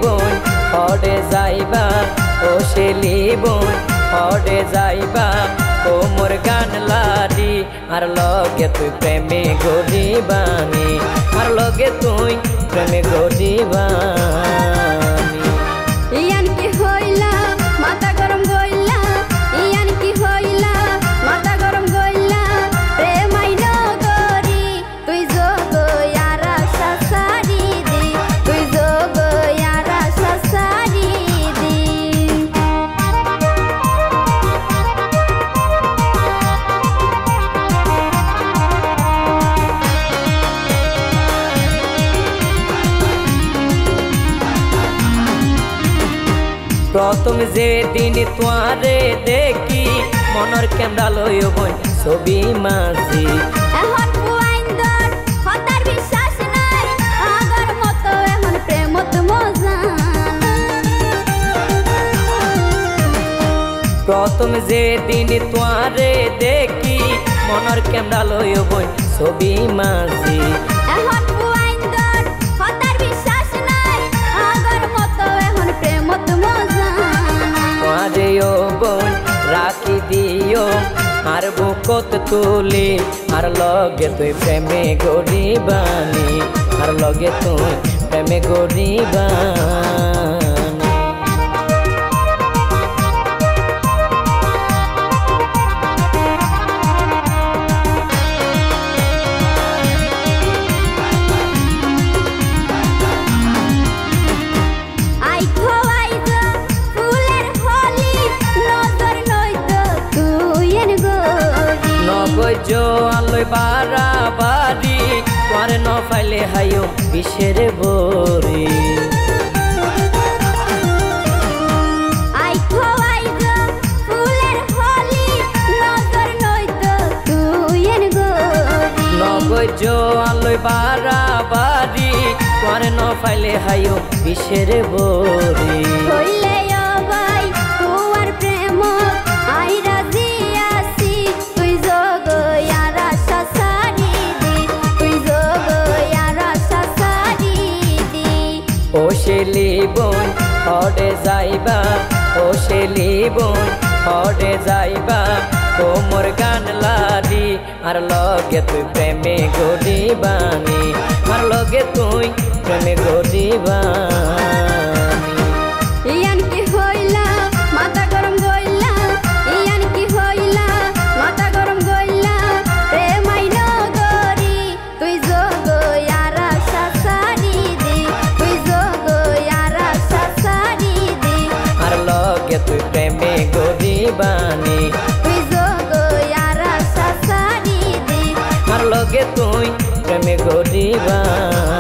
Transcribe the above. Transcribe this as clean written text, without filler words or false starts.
বোন হরে যাইবা ও শেলি বোন হরে যাইবা ও মোর গান লারি আর লগে তুই প্রেমে গরিবানি আর লগে তুই প্রেমে গরিবানি ইয়ান কি হইলা মাথা গরম গইলা ইয়ান কি হইলা মাথা গরম গইলা প্রেমাই নগরি তুই যোগ ইয়ারা সাসারি দি তুই যোগ ইয়ারা সাসারি দি প্রথম যেদিন তোয়ারে দেখি মনের ক্যামেরা লইও বোন ছবি মাঝি এখন পুয়াইন্দর হতার বিশ্বাস নাই আগর মতো এখন প্রেমত মজা প্রথম যেদিন তোয়ারে দেখি মনের ক্যামেরা লইও বোন ছবি মাঝি এখন পুয়াইন্দর হতার বিশ্বাস নাই আগর মতো এখন প্রেমত মজা তোয়ারে ও বোন রাখি দিও আর বুকত তুলি আর লগে তুই প্রেমে গরিবানি আর লগে তুই প্রেমে গরিবানি জোয়ালই বাড়াবাড়ি তোয়ারে ন পাইলে হাইও বিষের বরি জোয়ালই বাড়াবাড়ি তোয়ারে ন পাইলে হাইও বিষের বরি ও শেলি বোন হরে যাইবা ও শেলি বোন হরে যাইবা ও মোর গান লারি আর লগে তুই প্রেমে গরিবানি আর লগে তুই প্রেমে গরিবানি ইয়ান কি হইলা মাথা গরম গইলা ইয়ান কি হইলা মাথা গরম গইলা প্রেমাই নগরি তুই যোগ ইয়ারা সাসারি দি তুই যোগ ইয়ারা সাসারি দি আর লগে তুই প্রেমে গরিবানি তুই যোগ ইয়ারা সাসারি দি আর লগে তুই প্রেমে গরিবানি।